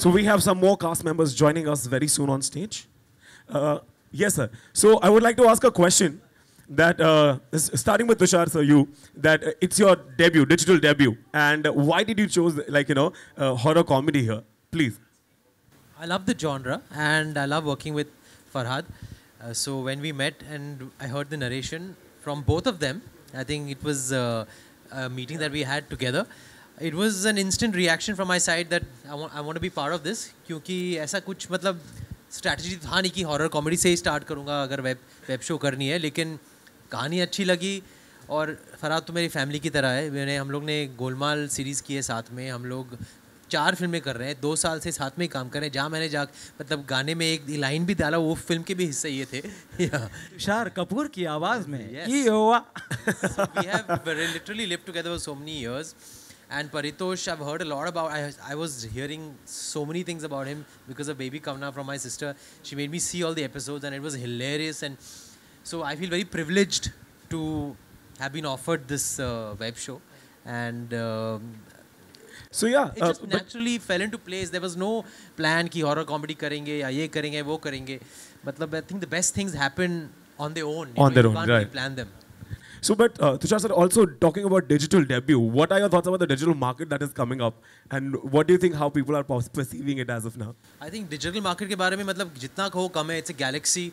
So we have some more cast members joining us very soon on stage. Yes, sir. So I would like to ask a question that, starting with Tushar, sir, that it's your debut, digital debut. And why did you choose, horror comedy here? Please. I love the genre and I love working with Farhad. So when we met and I heard the narration from both of them, I think it was a meeting that we had together. It was an instant reaction from my side that I want to be part of this, क्योंकि ऐसा कुछ मतलब strategy था नहीं कि horror comedy से ही start करूँगा अगर web show करनी है, लेकिन कहानी अच्छी लगी और फरहाद तो मेरी family की तरह है. हम लोग ने गोलमाल series की है साथ में, हम लोग 4 फिल्में कर रहे हैं, 2 साल से साथ में ही काम कर रहे हैं. जहाँ मैंने मतलब गाने में एक लाइन भी डाला, वो फिल्म के भी हिस्से ये थे. तुषार कपूर की आवाज़ में. So we have literally lived together for so many years. And Paritosh, I've heard a lot about. I was hearing so many things about him because of Baby Kamna from my sister. She made me see all the episodes, and it was hilarious. And so I feel very privileged to have been offered this web show. And so yeah, it just naturally fell into place. There was no plan कि horror comedy करेंगे या ये करेंगे वो करेंगे. मतलब I think the best things happen on their own. On their own, you can't right? Really plan them. So, but Tushar sir, also talking about digital debut, what are your thoughts about the digital market that is coming up, and what do you think how people are perceiving it as of now? I think digital market के बारे में मतलब जितना हो कम है. It's a galaxy.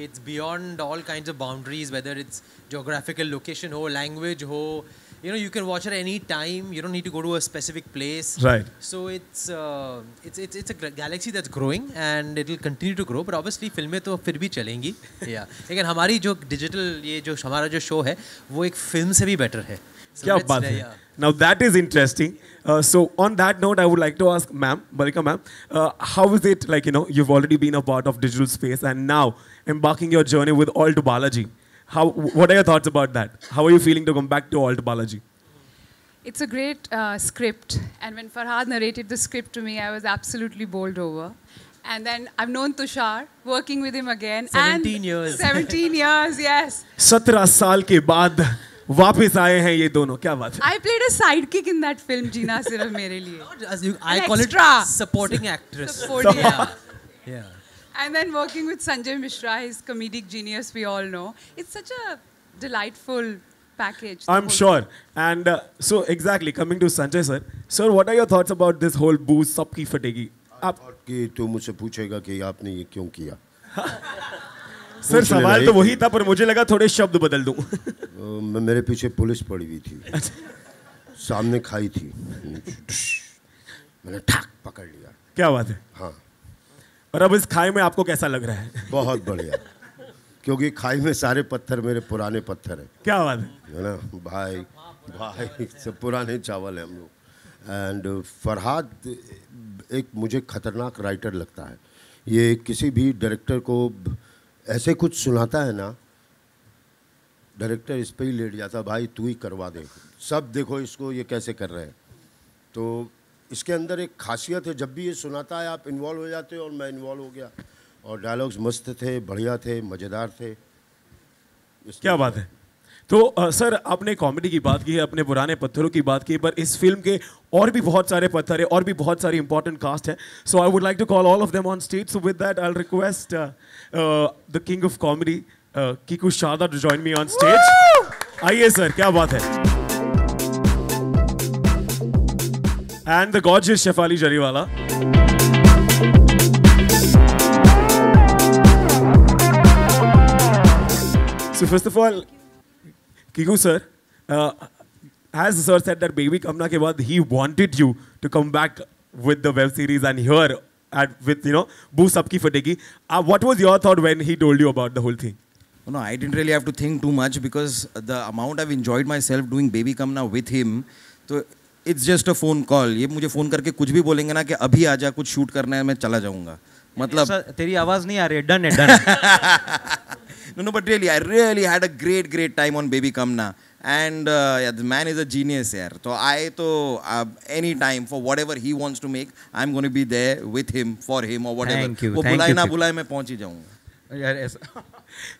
It's beyond all kinds of boundaries, whether it's geographical location ho, language ho. You can watch it any time. You don't need to go to a specific place. Right. So it's a galaxy that's growing and it will continue to grow. But obviously फिल्में तो फिर भी चलेंगी. Yeah. लेकिन हमारी जो digital ये जो हमारा जो show है वो एक film से भी better है. क्या बात है? Now that is interesting. So on that note, I would like to ask ma'am, Balika ma'am, how is it you've already been a part of digital space and now embarking your journey with Alt Balaji. What are your thoughts about that? How are you feeling to come back to Alt Balaji? It's a great script, and when Farhad narrated the script to me, I was absolutely bowled over. And then I've known Tushar, working with him again. 17 years. 17 years, yes. 17 साल के बाद वापस आए हैं ये दोनों. क्या बात है? I played a sidekick in that film, Jeena Sirf Mere Liye. I call it supporting actress. Supporting. Yeah. And then working with Sanjay Mishra, his comedic genius, we all know. It's such a delightful package. I'm sure. And so exactly, coming to Sanjay sir. Sir, what are your thoughts about this whole boost सबकी फटेगी? कि तू मुझसे पूछेगा कि आपने ये क्यों किया? सर सवाल तो वही था पर मुझे लगा थोड़े शब्द बदल दूं. मेरे पीछे पुलिस पड़ी हुई थी. सामने खाई थी. मैंने ठाक पकड़ लिया. क्या बात है? हाँ. और अब इस खाई में आपको कैसा लग रहा है? बहुत बढ़िया. क्योंकि खाई में सारे पत्थर मेरे पुराने पत्थर हैं. क्या बात है ना भाई सब पुराने चावल हैं हम लोग. एंड फरहाद एक मुझे खतरनाक राइटर लगता है. ये किसी भी डायरेक्टर को ऐसे कुछ सुनाता है ना, डायरेक्टर इस पे ही लेट जाता, भाई तू ही करवा दे, सब देखो इसको ये कैसे कर रहे हैं. तो इसके अंदर एक खासियत है, जब भी ये सुनाता है आप इन्वॉल्व हो जाते हो और मैं इन्वॉल्व हो गया. और डायलॉग्स मस्त थे, बढ़िया थे, मज़ेदार थे. क्या बात है. तो सर आपने कॉमेडी की बात की है, अपने पुराने पत्थरों की बात की, पर इस फिल्म के और भी बहुत सारे पत्थर है और भी बहुत सारी इंपॉर्टेंट कास्ट है. So I would like to call all of them on stage. So with that I will request the king of comedy Kiku Sharda to join me on stage. आइए सर, क्या बात है. And the gorgeous Shefali Jariwala. So first of all, Kiku sir, as sir said that Baby Kamna ke baad he wanted you to come back with the web series and here with Boo Sabki Fategi. What was your thought when he told you about the whole thing? No, I didn't really have to think too much because the amount I've enjoyed myself doing Baby Kamna with him. So it's just a phone call. ये मुझे phone करके कुछ भी बोलेंगे ना कि अभी आजा, कुछ शूट करना है, मैं चला जाऊंगा. मतलब तेरी आवाज नहीं आ रही है. Done है, done. No, but really, I really had a great time on Baby Kamna. And yeah, the man is a genius yaar. So any time for whatever he wants to make, I'm going to be there with him, for him or whatever. Thank you. वो बुलाए ना बुलाए मैं पहुंच ही जाऊंगा. यार ऐसा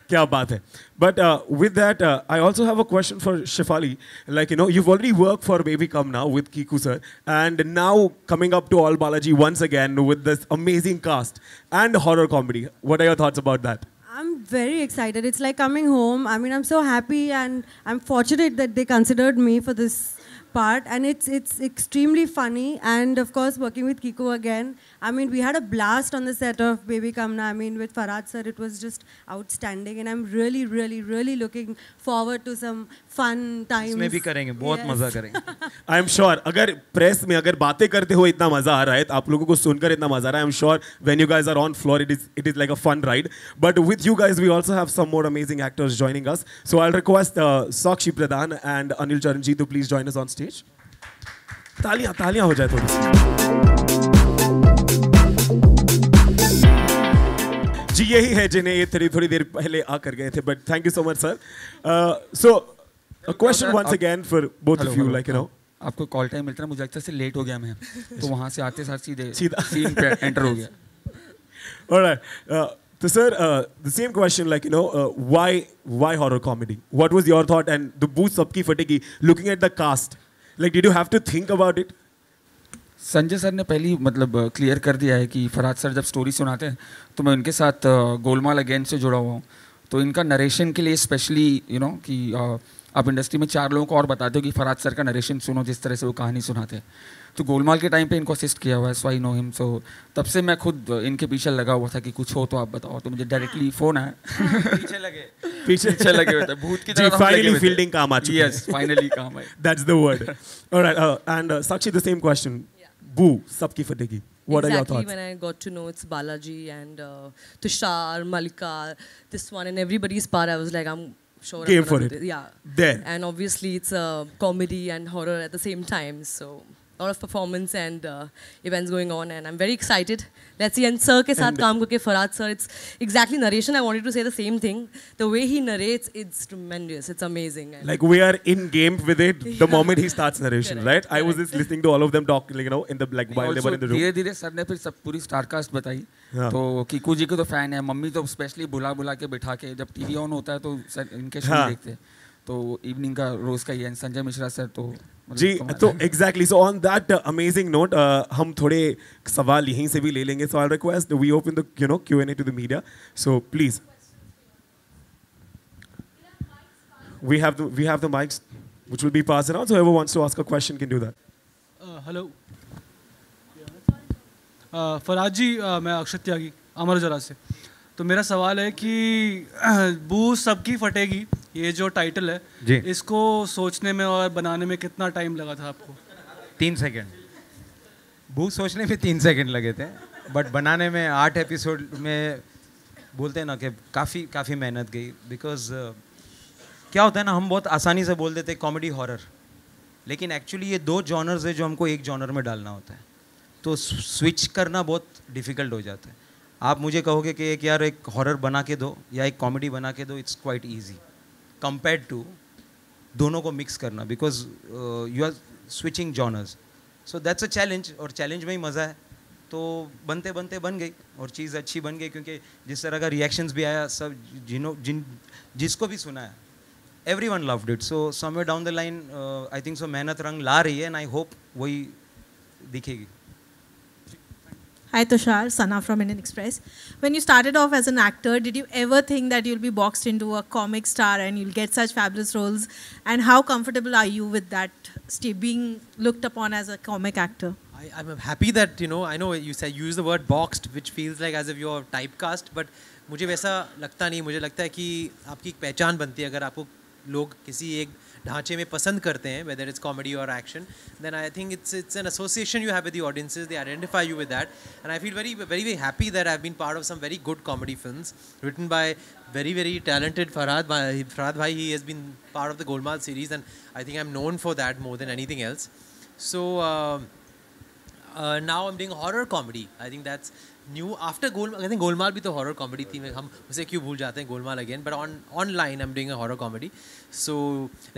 क्या बात है. But with that, I also have a question for Shefali. Like, you've already worked for Baby Come Now with Kiku sir, and now coming up to All Balaji once again with this amazing cast and horror comedy. What are your thoughts about that? I'm very excited. It's like coming home. I mean, I'm so happy and I'm fortunate that they considered me for this part, and it's extremely funny, and of course working with Kiko again. I mean, we had a blast on the set of Baby Kamna. I mean, with Farhad sir, it was just outstanding, and I'm really, really, really looking forward to some fun times. इसमें भी करेंगे, बहुत मजा करेंगे. I am sure. अगर press में अगर बातें करते हो इतना मजा आ रहा है, तो आप लोगों को सुनकर इतना मजा आ रहा है. I'm sure when you guys are on floor, it is like a fun ride. But with you guys, we also have some more amazing actors joining us. So I'll request Sakshi Pradhan and Anil Charanjit to please join us on stage. तालियां हो जाए थोड़ी सी. जी यही है जिन्हें ये थोड़ी देर पहले आकर गए थे. But thank you so much, sir. So a question once again for both of you, like आपको कॉल टाइम मिलता है, मुझे लगता है लेट हो गया मैं, तो वहाँ से आते साथ सीधे सीन पे एंटर हो गया. Alright. So sir, the same question, like why horror comedy? What was your thought and the boost सबकी फटेगी looking at the cast? Like did you have to think about it? Sanjay sir ने पहले मतलब clear कर दिया है कि Farhad sir जब story सुनाते हैं तो मैं उनके साथ गोलमाल अगेन से जुड़ा हुआ हूँ, तो इनका नरेशन के लिए स्पेशली कि आप इंडस्ट्री में 4 लोगों को और बताते हो कि फरहाद सर का नरेशन सुनो जिस तरह से वो कहानी सुनाते हैं, तो गोलमाल के टाइम पे इनको असिस्ट किया हुआ है. So I know him. सो तब से मैं खुद इनके पीछे लगा हुआ था कि कुछ हो तो आप बताओ, तो मुझे डायरेक्टली फोन आया. पीछे लगे हुए थे भूत की तरह. फाइनली फील्डिंग काम आ चुकी है. यस, फाइनली काम है. That's the word. Alright, and Sakshi, the same question. Boo, sabki fategi. What are your thoughts? When I got to know it's Balaji and Tushar, Malika, this one and everybody's part, I was like, I'm sure Game I'm for gonna it. do this. Yeah. There. And obviously it's a comedy and horror at the same time, so a lot of performance and events going on, and I'm very excited. Let's see. And sir ke saath kaam karke, Farhad sir, it's exactly narration. I wanted to say the same thing. The way he narrates, it's tremendous. It's amazing. And like we are in game with it the moment he starts narration. Correct, right? I was just listening to all of them talk, in the while they were in the room. धीरे-धीरे sir ने फिर सब पूरी star cast बताई. तो कीकू जी के तो fan है, मम्मी तो स्पेशली बुला के बिठा के, जब टीवी ऑन होता है तो सर इनके शो देखते हैं, तो इवनिंग का रोज का ही है. संजय मिश्रा सर तो जी तो exactly. So on that amazing note हम थोड़े सवाल यहीं से भी ले लेंगे. So I request we open the Q&A to the media. So please we have the mics which will be passed around, so whoever wants to ask a question can do that. Hello Farhad ji, मैं अक्षत त्यागी अमर उजाला से. तो मेरा सवाल है कि बू सबकी फटेगी, ये जो टाइटल है जी, इसको सोचने में और बनाने में कितना टाइम लगा था आपको? 3 सेकंड. बू सोचने में 3 सेकंड लगे थे, बट बनाने में 8 एपिसोड में बोलते हैं ना कि काफ़ी मेहनत गई. बिकॉज क्या होता है ना, हम बहुत आसानी से बोल देते कॉमेडी हॉरर, लेकिन एक्चुअली ये 2 जॉनर्स है जो हमको एक जॉनर में डालना होता है, तो स्विच करना बहुत डिफ़िकल्ट हो जाता है. आप मुझे कहोगे कि एक हॉरर बना के दो या एक कॉमेडी बना के दो, it's quite easy compared to दोनों को मिक्स करना, because you are switching genres. So that's a challenge, और चैलेंज में ही मज़ा है. तो बनते बनते बन गई और चीज़ अच्छी बन गई, क्योंकि जिस तरह का रिएक्शंस भी आया, सब जिसको भी सुना है, everyone loved it. So somewhere down the line, I think so मेहनत रंग ला रही है, and I hope वही दिखेगी. Hi Tushar, Sana from Indian Express. When you started off as an actor, did you ever think that you'll be boxed into a comic star and you'll get such fabulous roles? And how comfortable are you with that, being looked upon as a comic actor? I'm happy that, I know you use the word boxed, which feels like as if you're typecast, but मुझे वैसा लगता नहीं. मुझे लगता है कि आपकी एक पहचान बनती है. अगर आपको लोग किसी एक ढांचे में पसंद करते हैं, whether it's comedy or action, then I think it's an association you have with the audiences. They identify you with that, and I feel very, very, very happy that I've been part of some very good comedy films written by very, very talented Farhad bhai. He has been part of the Golmaal series, and I think I'm known for that more than anything else. So now I'm doing horror comedy. I think that's new after Golmaal. I think Golmaal भी तो horror comedy थी. हम उसे क्यों भूल जाते हैं, Golmaal again. But online I'm doing a horror comedy. So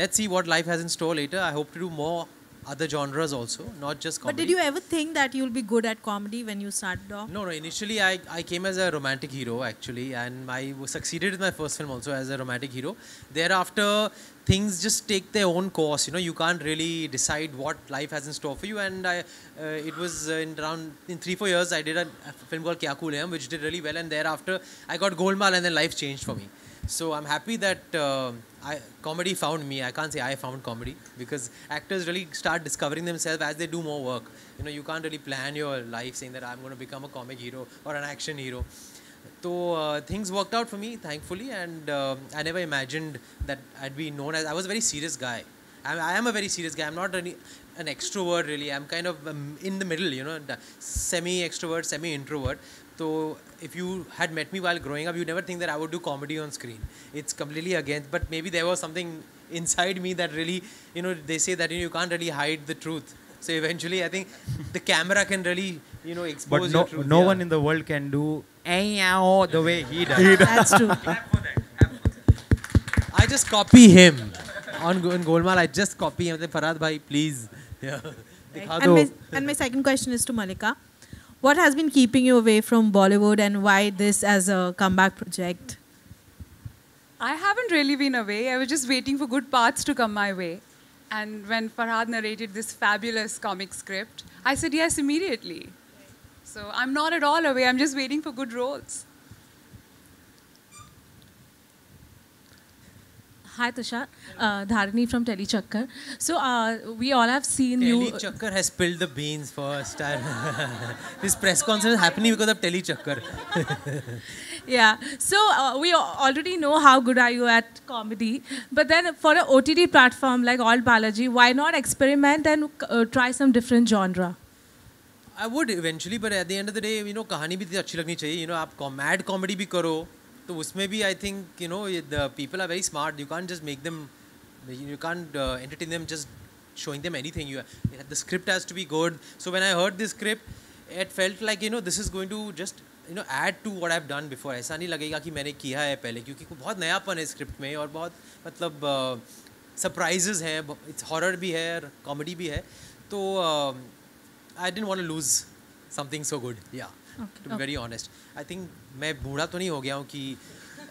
let's see what life has in store later. I hope to do more other genres also, not just comedy. But did you ever think that you'll be good at comedy when you started off? No, initially I came as a romantic hero actually, and I succeeded in my first film also as a romantic hero. Thereafter, things just take their own course. You can't really decide what life has in store for you. And it was in 3-4 years I did a film called Kya Cool Hai, which did really well. And thereafter, I got Golmaal, and then life changed for me. So I'm happy that comedy found me. I can't say I found comedy, because actors really start discovering themselves as they do more work. You can't really plan your life saying that I'm going to become a comic hero or an action hero. So things worked out for me, thankfully, and I never imagined that I'd be known as... I was a very serious guy. I am a very serious guy. I'm not really an extrovert, really. I'm kind of in the middle, semi-extrovert, semi-introvert. So if you had met me while growing up, you'd never think that I would do comedy on screen. It's completely against, but maybe there was something inside me that really, they say that you can't really hide the truth. So eventually, I think the camera can really, expose your truth. But no one in the world can do the way he does. That's true. I just copy him. In Golmaal, I just copy him. Farhad bhai, please. Yeah. And my second question is to Malika. What has been keeping you away from Bollywood, and why this as a comeback project? I haven't really been away. I was just waiting for good parts to come my way. And when Farhad narrated this fabulous comic script, I said yes immediately. So I'm not at all away. I'm just waiting for good roles. Hi Tushar, Dharini from Telechakkar. So we all have seen you. Telechakkar has spilled the beans first. This press conference is happening because of Telechakkar. Yeah. So we already know how good are you at comedy. But then for an OTT platform like Alt Balaji, why not experiment and try some different genre? I would eventually, but at the end of the day, कहानी भी अच्छी लगनी चाहिए. आप mad comedy भी करो. तो उसमें भी I think the people are very smart. You can't just make them, you can't entertain them just showing them anything. The script has to be good. So when I heard this script, it felt like this is going to just add to what I've done before. ऐसा नहीं लगेगा कि मैंने किया है पहले, क्योंकि बहुत नयापन है स्क्रिप्ट में और बहुत मतलब surprises हैं. It's horror भी है, comedy भी है. तो I didn't want to lose something so good. Yeah. To be very honest, I think मैं बूढ़ा तो नहीं हो गया हूँ कि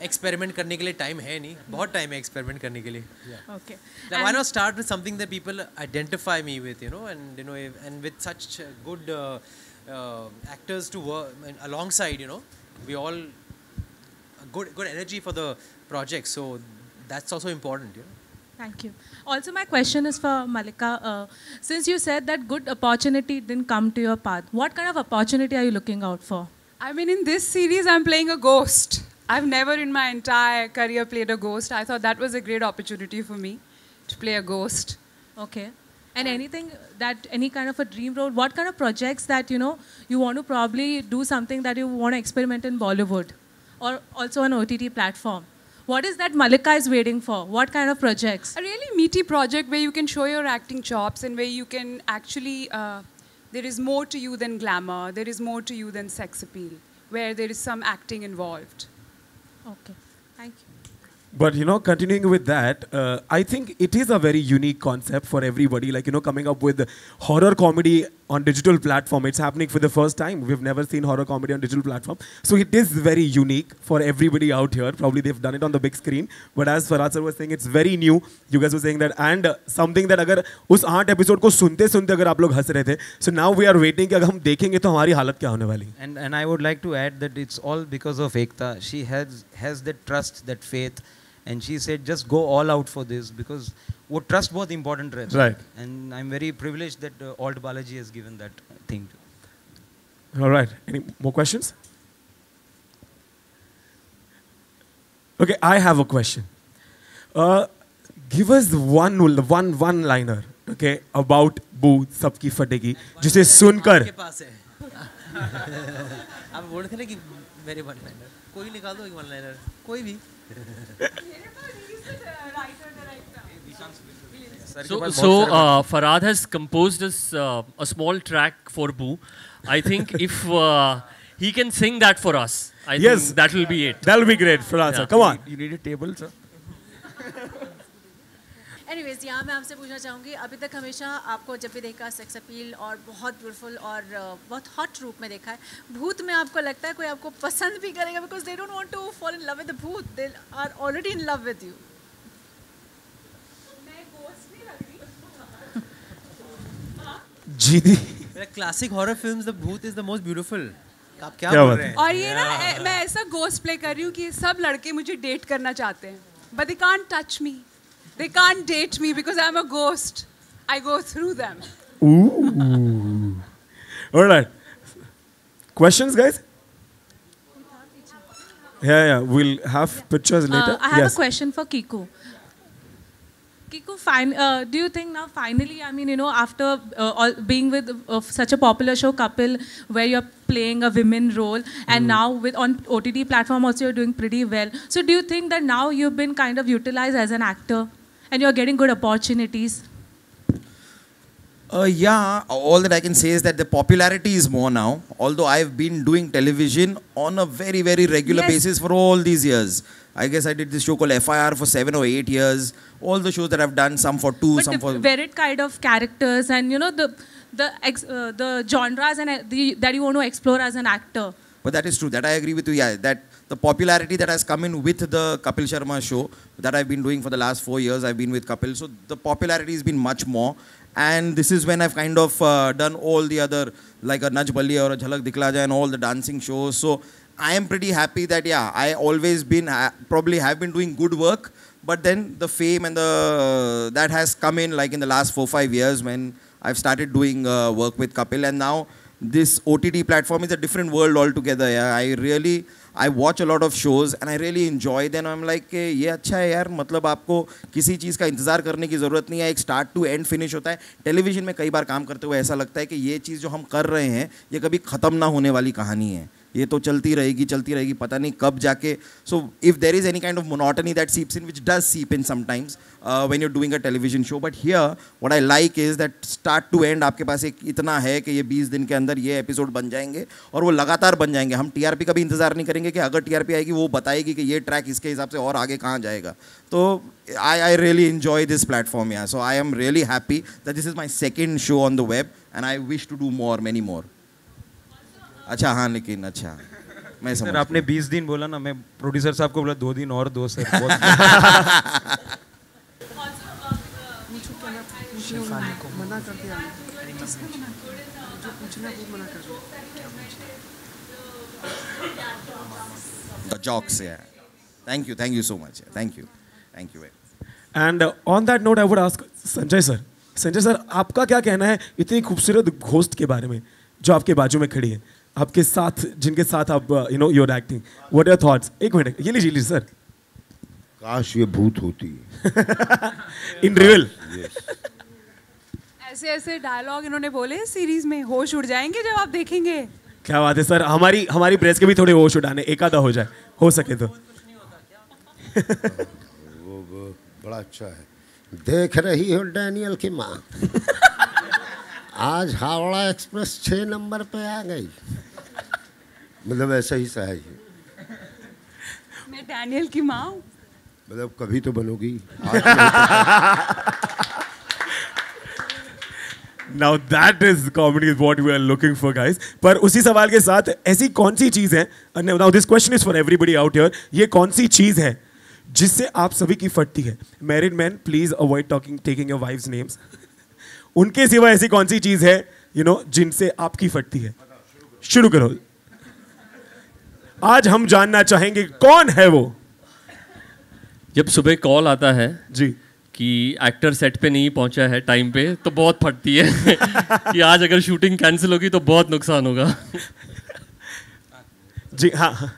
experiment करने के लिए time है नहीं, बहुत time है experiment करने के लिए. Yeah. Okay. Now, why not start with something that people identify me with, and with such good actors to work alongside, we all good energy for the project. So that's also important. Thank you. Also, my question is for Malika. Since you said that good opportunity didn't come to your path, what kind of opportunity are you looking out for? I mean, in this series, I'm playing a ghost. I've never in my entire career played a ghost. I thought that was a great opportunity for me to play a ghost. Okay. And anything that, any kind of a dream role, what kind of projects that, you want to probably do something that you want to experiment in Bollywood or also on OTT platform? What is that Malika is waiting for? What kind of projects? A really meaty project where you can show your acting chops and where you can actually, there is more to you than glamour, there is more to you than sex appeal, where there is some acting involved. Okay, thank you. But, continuing with that, I think it is a very unique concept for everybody, like, coming up with horror comedy on digital platform. It's happening for the first time. We've never seen horror comedy on digital platform. So it is very unique for everybody out here. Probably they've done it on the big screen. But as Farhad sir was saying, it's very new. You guys were saying that. And something that agar us 8 episode ko sunte agar aap log has rahe the. So now we are waiting कि अगर हम देखेंगे तो हमारी हालत क्या होने वाली. And I would like to add that it's all because of Ekta. She has that trust, that faith. And she said, just go all out for this, because वो trust बहुत important रहता है. Right. And I'm very privileged that Alt Balaji has given that thing. All right. Any more questions? Okay, I have a question. Give us one liner, okay, about Boo Sabki Fategi, जिसे सुनकर. आपके पास है. आप बोल रहे थे कि मेरे one liner. कोई निकाल दो एक one liner. कोई भी. So Farhad has composed us a small track for Boo. I think if he can sing that for us, I think that will be it. That will be great, Farhad sir. Come on. You need a table, sir. Anyways यहाँ मैं आपसे पूछना चाहूँगी, अभी तक हमेशा आपको जब भी देखा सेक्स अपील और बहुत ब्यूटीफुल और बहुत हॉट रूप में देखा है, भूत में आपको लगता है कोई आपको पसंद भी करेगा? Because they don't want to fall in love with the bhoot, they are already in love with you. जी the classic horror films the bhoot is the most beautiful. आप क्या क्या बोल बात रहे है? हैं? और ये ना मैं ऐसा गोस्ट प्ले कर रही हूँ कि सब लड़के मुझे डेट करना चाहते हैं, but they can't touch me, they can't date me because I'm a ghost. I go through them. Ooh. All right. Questions, guys? Yeah. We'll have pictures later. I have Yes. a question for Kiku. Kiku, do you think now finally, I mean, you know, after being with such a popular show, Couple, where you're playing a women role, and now with on OTT platform also you're doing pretty well. So do you think that now you've been kind of utilized as an actor, and you're getting good opportunities? Yeah, all that I can say is that the popularity is more now. Although I've been doing television on a very, very regular basis for all these years. I guess I did this show called FIR for 7 or 8 years. All the shows that I've done, some for 2, But some for... varied kind of characters, and you know the genres and that you want to explore as an actor. But that is true. That I agree with you. Yeah, that the popularity that has come in with the Kapil Sharma show that I've been doing for the last 4 years, I've been with Kapil. So the popularity has been much more. And this is when I've kind of done all the other, like a Naj Balli or a Jhalak Dikhla Jaye and all the dancing shows. So I am pretty happy that, yeah, I always been, probably have been doing good work. But then the fame and that has come in like in the last 4-5 years when I've started doing work with Kapil. And now this OTT platform is a different world altogether. Yeah. I watch a lot of shows and I really enjoy them. I'm like, ये अच्छा है यार, मतलब आपको किसी चीज़ का इंतज़ार करने की ज़रूरत नहीं है, एक स्टार्ट टू एंड फिनिश होता है. टेलीविज़न में कई बार काम करते हुए ऐसा लगता है कि ये चीज़ जो हम कर रहे हैं ये कभी ख़त्म ना होने वाली कहानी है, ये तो चलती रहेगी, पता नहीं कब जाके. So if there is any kind of monotony that seeps in, which does seep in sometimes when you're doing a television show, but here what I like is that start to end आपके पास एक इतना है कि ये 20 दिन के अंदर ये एपिसोड बन जाएंगे और वो लगातार बन जाएंगे. हम टीआरपी का भी इंतजार नहीं करेंगे कि अगर टीआरपी आएगी वो बताएगी कि ये ट्रैक इसके हिसाब से और आगे कहाँ जाएगा. तो I really enjoy this platform. Yeah. So I am really happy that this is my second show on the web and I wish to do many more. अच्छा हाँ, लेकिन अच्छा मैं समझ. सर आपने 20 दिन बोला ना, मैं प्रोड्यूसर साहब को बोला 2 दिन और दो सर. मना कर दिया, जो पूछना वो मना कर दिया. The jokes, yeah. Thank you so much. Thank you very much. And on that note, I would ask Sanjay sir, आपका क्या कहना है इतनी खूबसूरत घोस्ट के बारे में जो आपके बाजू में खड़ी है, आपके साथ, जिनके साथ आप you're acting. What are your thoughts? एक मिनट, ये लीजिए सर. काश ये भूत होती. In real. ऐसे डायलॉग इन्होंने बोले सीरीज में, होश उड़ जाएंगे जब आप देखेंगे. क्या बात है सर, हमारी प्रेस के भी थोड़े होश उड़ाने, एक आधा हो जाए, हो सके तो. वो बड़ा अच्छा है. देख रही हो डैनियल की माँ, आज हावड़ा एक्सप्रेस 6 नंबर पे आ गई. मतलब ऐसा ही सा है ये. मैं डैनियल की माँ हूँ. मतलब कभी तो बनोगी. Now that is comedy is what we are looking for, guys. पर उसी सवाल के साथ ऐसी कौन सी चीज़ है, now this question is for everybody out here, ये कौन सी चीज़ है जिससे आप सभी की फटती है? Married men, please avoid taking your wives' names. उनके सिवा ऐसी कौन सी चीज़ है, जिनसे आपकी फटती है? शुरू करो. आज हम जानना चाहेंगे कौन है वो. जब सुबह कॉल आता है जी कि एक्टर सेट पे नहीं पहुंचा है टाइम पे, तो बहुत फटती है कि आज अगर शूटिंग कैंसिल होगी तो बहुत नुकसान होगा. जी हाँ.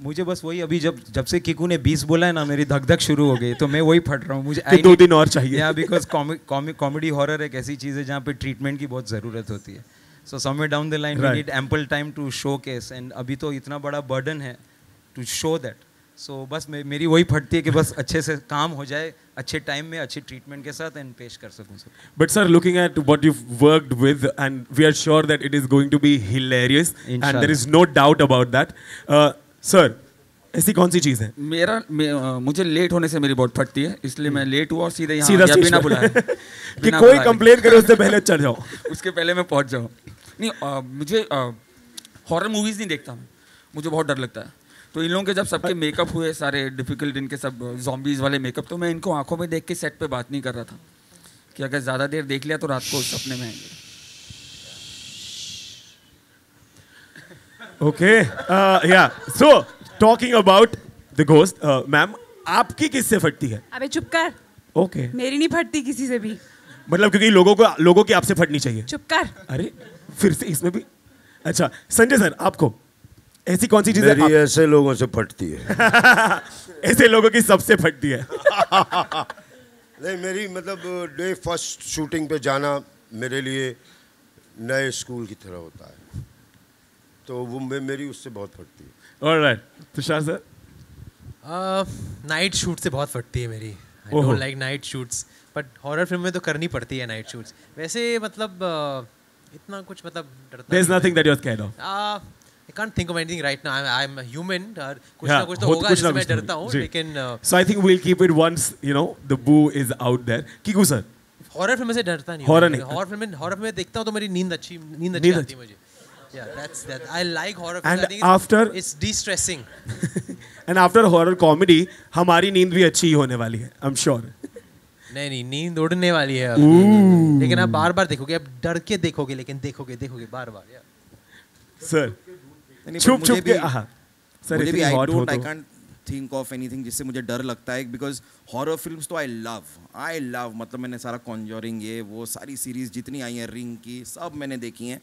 मुझे बस वही, अभी जब से किकू ने 20 बोला है ना, मेरी धक धक शुरू हो गई, तो मैं वही फट रहा हूँ. मुझे 2 दिन और चाहिए. या बिकॉज कॉमेडी हॉरर एक ऐसी चीज़ है जहाँ पे ट्रीटमेंट की बहुत ज़रूरत होती है. So somewhere down the line we need ample time to showcase, and अभी तो इतना बड़ा बर्डन है टू शो दैट. सो बस मेरी वही फटती है कि बस अच्छे से काम हो जाए, अच्छे टाइम में अच्छे ट्रीटमेंट के साथ, एंड पेश कर सकूं सब. But sir, looking at what you've worked with, and we are sure that it is going to be hilarious, and there is no doubt about that. Sir, ऐसी कौन सी चीज़ है? मुझे लेट होने से मेरी बहुत फटती है, इसलिए मैं लेट हुआ और सीधे यहाँ सीधा आ गया बिना बुलाए। कि कोई कंप्लेन करे उससे पहले चढ़ जाओ। उसके पहले मैं पहुँच जाऊँ। नहीं, मुझे हॉरर मूवीज़ नहीं देखता मैं, मुझे बहुत डर लगता है। तो इन लोगों के जब सबके मेकअप हुए सारे डिफिकल्ट, इनके सब जॉम्बीज़ वाले मेकअप, तो मैं इनको आंखों में देख के सेट पे बात नहीं कर रहा था कि अगर ज़्यादा देर देख लिया तो रात को सपने में आएंगे। ओके, या so talking about the ghost, ma'am आपकी किससे फटती है? अबे चुप कर। ओके, मेरी नहीं फटती किसी से भी। मतलब क्योंकि लोगों की आपसे फटनी चाहिए। चुप कर। अरे फिर से इसमें भी। अच्छा संजय सर, आपको ऐसी कौन सी चीज़ मेरी ऐसे लोगों से फटती है। ऐसे लोगों की सबसे फटती है। नहीं, मेरी मतलब डे फर्स्ट शूटिंग पे जाना मेरे लिए नए स्कूल की तरह होता है, तो वो मेरी उससे बहुत फटती है। Alright, Tushar sir? Night shoot से बहुत फटती है मेरी। I don't like night shoots, but horror film में तो करनी पड़ती है नाइट शूट्स। वैसे मतलब इतना कुछ मतलब डरता There's nothing that you're scared of. I can't think of anything right now. I'm a human. कुछ ना कुछ तो होगा जिससे मैं डरता हूँ, लेकिन So I think we'll keep it once the boo is out there. Kiku sir? Horror film से डरता नहीं। हॉरर नहीं। हॉरर फिल्म में देखता हूँ तो मेरी नींद अच्छी आती है मुझे। Yeah, that's that. I like horror films. And I think after it's de-stressing. And after horror comedy, हमारी नींद भी अच्छी ही होने वाली है, I'm sure. नहीं, नींद उड़ने वाली है। लेकिन आप बार-बार देखोगे, आप डर के देखोगे, लेकिन देखोगे बार-बार यार। सर, छुप के सर मुझे भी I can't think of anything जिससे मुझे डर लगता है, because horror films तो I love मतलब मैंने सारा Conjuring ये वो सारी सीरीज जितनी आई हैं रिंग की सब मैंने देखी हैं।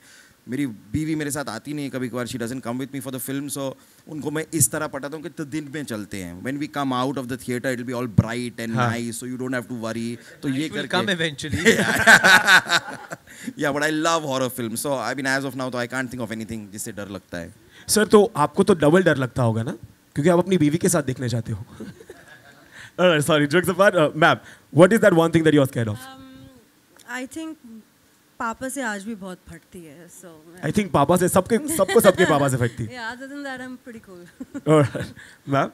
मेरी बीवी मेरे साथ आती नहीं है कभी कभार, she doesn't come with me for the film, so उनको मैं इस तरह पटाता हूँ कि तो दिन में चलते हैं, when we come out of the theatre it will be all bright and nice, so you don't have to worry. तो ये करके कम इवेंचुअली। या but I love horror film, so I mean as of now तो I can't think of anything जिससे डर लगता है। Sir तो आपको तो डबल डर लगता होगा ना, क्योंकि आप अपनी बीवी के साथ देखने जाते हो। Sorry, jokes apart, ma'am what is that one thing that you are scared of? I think पापा से आज भी बहुत फटती है, so आई थिंक पापा से सबके पापा से फटती है। Yeah, other than that I'm pretty cool. Alright, ma'am?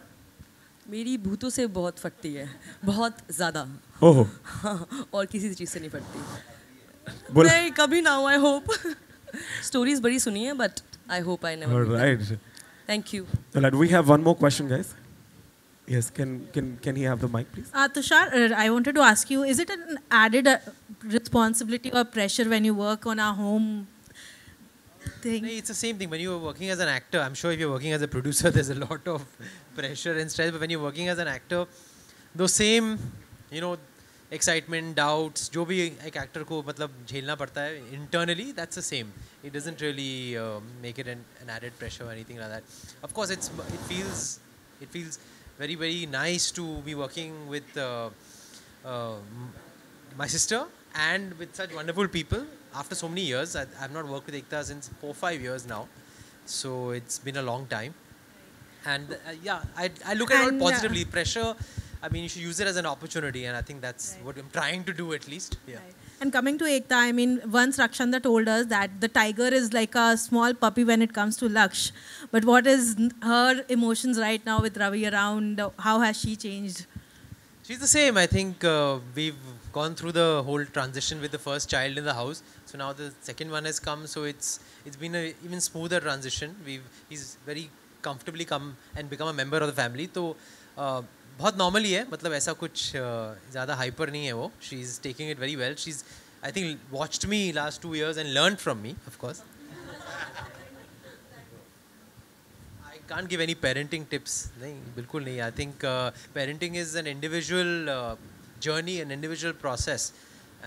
मेरी भूतों से बहुत फटती है, बहुत ज़्यादा। ओहो। और किसी चीज़ से नहीं फटती। बोल। नहीं, कभी ना हो, I hope. Stories बड़ी सुनी है, but I hope I never. Alright. Thank you. Alright, we have one more question, guys. Yes, can he have the mic, please? Tushar, I wanted to ask you, is it an added responsibility or pressure when you work on a home thing? It's the same thing. When you're working as an actor, I'm sure if you're working as a producer, there's a lot of pressure and stress. But when you're working as an actor, those same, excitement, doubts, जो भी एक actor को मतलब झेलना पड़ता है internally, that's the same. It doesn't really make it an added pressure or anything like that. Of course, it feels very, very nice to be working with my sister and with such wonderful people after so many years. I've not worked with Ekta since 4-5 years now, so it's been a long time. And I look at it all positively. Pressure, I mean, you should use it as an opportunity, and I think that's what I'm trying to do at least. Yeah. Right. And coming to Ekta, I mean, once Rakshanda told us that the tiger is like a small puppy when it comes to Laksh. But what is her emotions right now with Ravi around? How has she changed? She's the same. I think we've gone through the whole transition with the first child in the house. So now the second one has come. So it's been an even smoother transition. He's very comfortably come and become a member of the family. So बहुत normal ही है, मतलब ऐसा कुछ ज़्यादा hyper नहीं है वो. She is taking it very well. She is I think watched me last 2 years and learn from me of course. I can't give any parenting tips. नहीं, बिल्कुल नहीं. I think parenting is an individual journey, an individual process,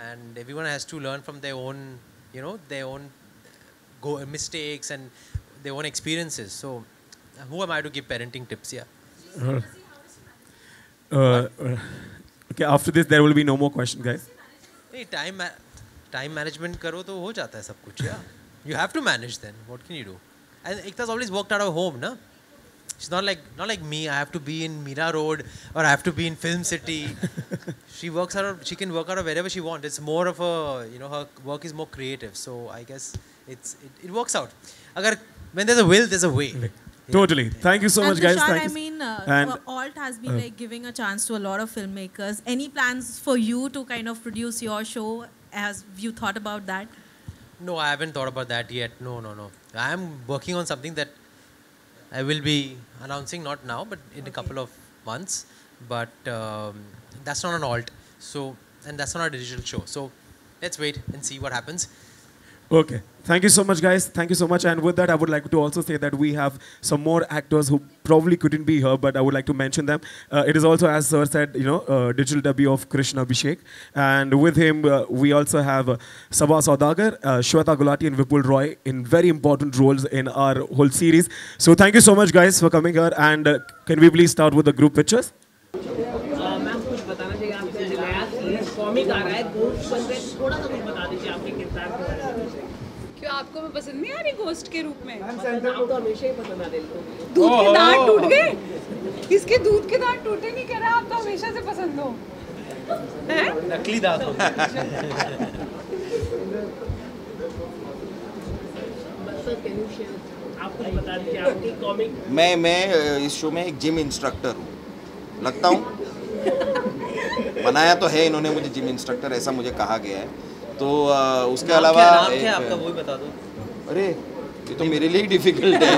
and everyone has to learn from their own, their own mistakes and their own experiences. So who am I to give parenting tips? Okay, after this there will be no more questions, guys. Hey, time management karo to ho jata hai sab kuch. Yeah, you have to manage then. What can you do? And Ekta's always worked out of home, na? She's not like me. I have to be in Mira Road or I have to be in Film City. She can work out of wherever she wants. It's more of a, her work is more creative. So I guess it works out. When there's a will, there's a way. Totally. Thank you so much, guys. Tushar, Thank I you. mean, And Alt has been like giving a chance to a lot of filmmakers. Any plans for you to kind of produce your show? Have you thought about that? No, I haven't thought about that yet. No. I am working on something that I will be announcing, not now, but in a couple of months. But that's not an alt. So, and that's not a digital show. So, let's wait and see what happens. okay. Thank you so much, guys. Thank you so much. And with that, I would like to also say that we have some more actors who probably couldn't be here, but I would like to mention them. It is also, as Sir said, digital debut of Krishna Abhishek. And with him, we also have Sabha Saudagar, Shweta Gulati and Vipul Roy in very important roles in our whole series. So thank you so much, guys, for coming here. And can we please start with the group pictures? Ma'am कुछ बताना चाहिए आपसे नया comic आ रहा है ghost बन रहे थोड़ा सा कुछ बता दीजिए आपके किरदार के बारे में क्यों आपको मैं पसंद नहीं आ रही गोस्ट के रूप में? आप तो हमेशा ही पसंद आ रहे दूध के दांत टूट गए? किसके दूध के दांत टूटे नहीं कह रहा, आप तो हमेशा से पसंद हो। हैं? नकली दांत हो। आप कुछ बता दीजिए आपकी कॉमिक। मैं इस शो में एक जिम इंस्ट्रक्टर हूँ, लगता हूँ। बनाया तो है इन्होंने मुझे जिम इंस्ट्रक्टर, ऐसा मुझे कहा गया है। तो उसके अलावा नाम क्या आपका वो भी बता दो। अरे ये तो मेरे लिए डिफिकल्ट है।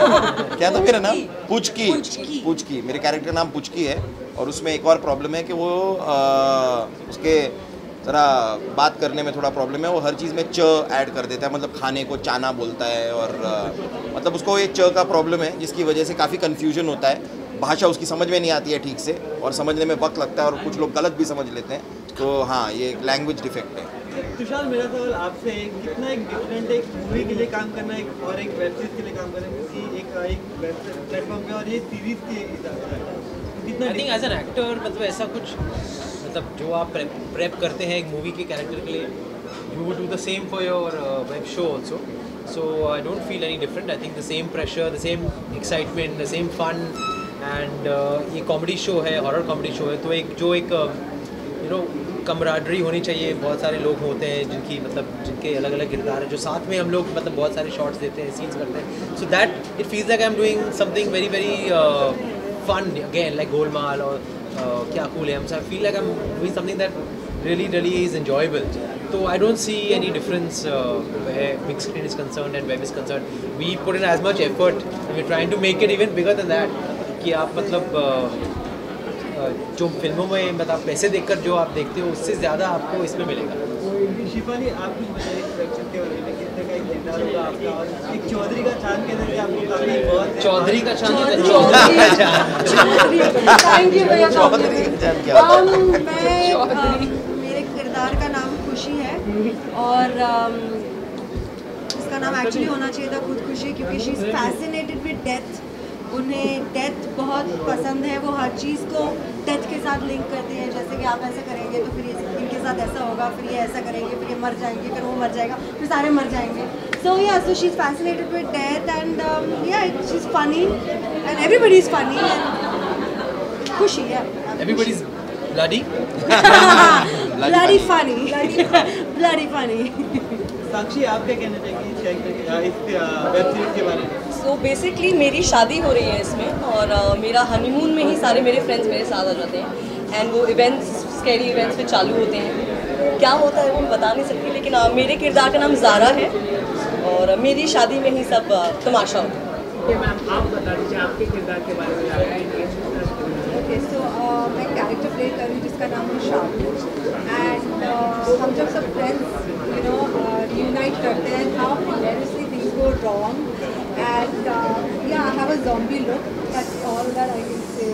क्या था मेरा नाम? पुचकी। मेरे कैरेक्टर नाम पुचकी है। और उसमें एक और प्रॉब्लम है कि वो उसके ज़रा बात करने में थोड़ा प्रॉब्लम है। वो हर चीज़ में च ऐड कर देता है, मतलब खाने को चाना बोलता है। और मतलब उसको एक च का प्रॉब्लम है, जिसकी वजह से काफ़ी कन्फ्यूजन होता है। भाषा उसकी समझ में नहीं आती है ठीक से, और समझने में वक्त लगता है, और कुछ लोग गलत भी समझ लेते हैं। तो हाँ, ये एक लैंग्वेज डिफेक्ट है। तुषार, मेरा सवाल आपसे है, कितना एक डिफरेंट एक मूवी के लिए काम करना है और एक वेब सीरीज के लिए काम करना है, क्योंकि एक प्लेटफॉर्म पे और ये सीरीज के हिसाब से कितना। I think as an actor मतलब ऐसा कुछ, मतलब जो आप प्रेप करते हैं एक मूवी के कैरेक्टर के लिए, you would do the same for your web show also. So I don't feel any different. I think the same pressure, the same excitement, the same fun. And ये comedy show है, horror comedy show है, तो एक camaraderie होनी चाहिए. बहुत सारे लोग होते हैं जिनके अलग अलग किरदार हैं, जो साथ में हम लोग मतलब बहुत सारे शॉट्स देते हैं, सीन्स करते हैं. So that it feels like I am doing something very very fun again, like Golmaal और क्या कूल है. I feel like I am doing something that really is enjoyable. So I don't see any difference where big screen is concerned and web is concerned. We put in as much effort and we're trying to make it even bigger than that. कि आप मतलब जो फिल्मों में मतलब पैसे देखकर जो आप देखते हो उससे ज़्यादा आपको इसमें मिलेगा. शिफाली, आप कुछ बताइए प्रोडक्शन के बारे में, कितने का एक किरदार होगा आपका, और एक चौधरी का चांद के अंदर आपको काफी बहुत चौधरी का चांद मेरे किरदार का नाम खुशी है और इसका नाम एक्चुअली होना चाहिए था खुद खुशी, क्योंकि she is fascinated with death. उन्हें डेथ बहुत पसंद है, वो हर चीज़ को डेथ के साथ लिंक करती है. जैसे कि आप ऐसा करेंगे तो फिर इनके साथ ऐसा होगा, फिर ये ऐसा करेंगे, फिर ये मर जाएंगे, फिर वो मर जाएगा, फिर सारे मर जाएंगे. सो या so she is fascinated with death and या she is funny and everybody is funny and Khushi है. Everybody is bloody bloody funny bloody funny. Sakshi, आप क्या कहना चाहिए इस वेब सीरीज के बारे में? सो बेसिकली मेरी शादी हो रही है इसमें, और मेरा हनीमून में ही सारे मेरे फ्रेंड्स मेरे साथ आ जाते हैं. एंड वो इवेंट्स, स्कैरी इवेंट्स पे चालू होते हैं. क्या होता है वो मैं बता नहीं सकती, लेकिन मेरे किरदार का नाम ज़ारा है और मेरी शादी में ही सब तमाशा होता है. मैम, आप बता दीजिए आपके किरदार के बारे में. ओके, सो मैं कैरेक्टर प्ले कर रही हूँ जिसका नाम है शाहरुख. एंड हम जब सब फ्रेंड्स रियूनाइट करते हैं, how hilariously things go wrong. And या I have a zombie look, that's all that I can say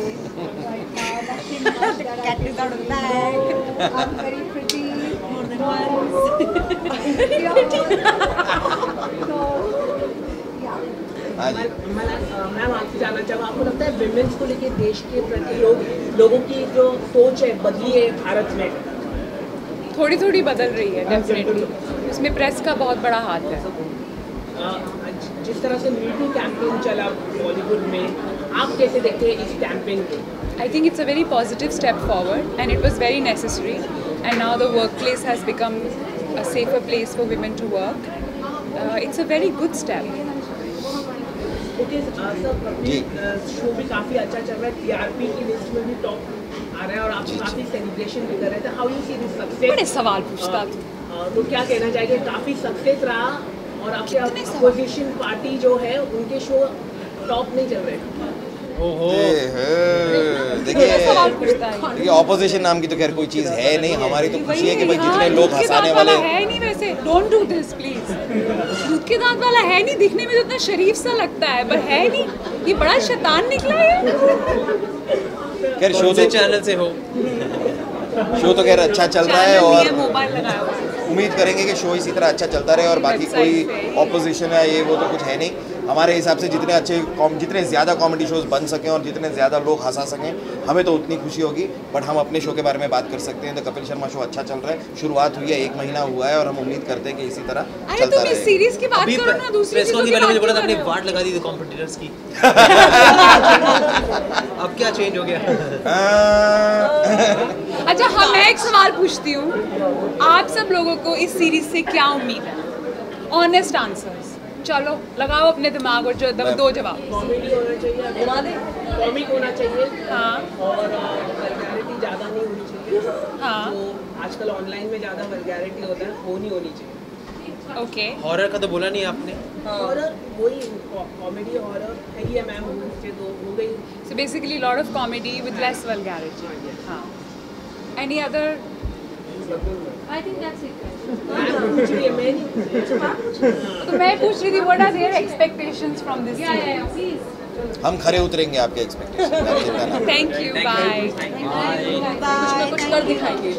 right now. Nothing much that I can out of bag. I am very pretty more than once. Ma'am, आपसे जानना चाहूँगा, आपको लगता है women's को लेके देश के प्रति लोगों की जो सोच है बदली है भारत में? थोड़ी थोड़ी बदल रही है डेफिनेटली. इसमें प्रेस का बहुत बड़ा हाथ है. जिस तरह से मीटू कैंपेन चला बॉलीवुड में, आप कैसे देखते हैं इस कैंपेन को? I think it's a very positive step forward and it was very necessary, and now the workplace has become a safer place for women to work. It's a very good step. Okay sir, show भी काफ़ी अच्छा चल रहा है, TRP की list में भी top आ रहा है और आप काफ़ी सेलिब्रेशन भी कर रहे थे. How you see this success? बड़े सवाल पूछता तू. तो क्या कहना चाहेंगे, काफ़ी सक्सेस रहा और आपके अपोजिशन पार्टी जो है उनके शो टॉप नहीं चल रहे. देखिए ऑपोजिशन नाम की तो खैर कोई चीज़ है नहीं, हमारी तो खुशी है कि भाई जितने लोग हंसाने वाले है नहीं. वैसे डोंट डू दिस प्लीज. दूध के दांत वाला है नहीं, दिखने में तो इतना शरीफ सा लगता है पर है नहीं. ये बड़ा शैतान निकला है. खैर शो तो चैनल से हो, शो तो खैर अच्छा चल रहा है और मोबाइल लगाया. उम्मीद करेंगे कि शो इसी तरह अच्छा चलता रहे और बाकी कोई ऑपोजिशन है ये वो तो कुछ है नहीं. हमारे हिसाब से जितने ज़्यादा कॉमेडी शोज बन सकें और जितने ज़्यादा लोग हंसा सकें हमें तो उतनी खुशी होगी. बट हम अपने शो के बारे में बात कर सकते हैं. द कपिल शर्मा शो अच्छा चल रहा है, शुरुआत हुई है, 1 महीना हुआ है और हम उम्मीद करते हैं कि इसी तरह चलता रहे. सीरीज की बात करो ना, दूसरी चीजों की बात मुझे बोला था अपनी वाट लगा दी थी कॉम्पिटिटर्स की. अब क्या चेंज हो गया? अच्छा हाँ, मैं एक सवाल पूछती हूँ. आप सब लोगों को इस सीरीज से क्या उम्मीद है? Honest answers. चलो लगाओ अपने दिमाग और 2 जवाब. कॉमेडी होना चाहिए, कॉमिक होना चाहिए. हाँ. और वल्गैरिटी ज़्यादा नहीं होनी चाहिए. हाँ. तो आजकल ऑनलाइन में ज़्यादा वल्गैरिटी होता है, वो नहीं होनी चाहिए. ओके. हॉरर का तो बोला नहीं आपने. हॉरर वही कॉमेडी हॉरर है ही है मैम, से तो हो गई. So basically a lot of comedy with less vulgarity. हाँ. Any other? I think that's it. तो मैं पूछ रही थी what are their expectations from this series? Please. हम खरे उतरेंगे आपके एक्सपेक्टेशन. Thank you. Bye. कुछ ना कुछ कर दिखाएंगे.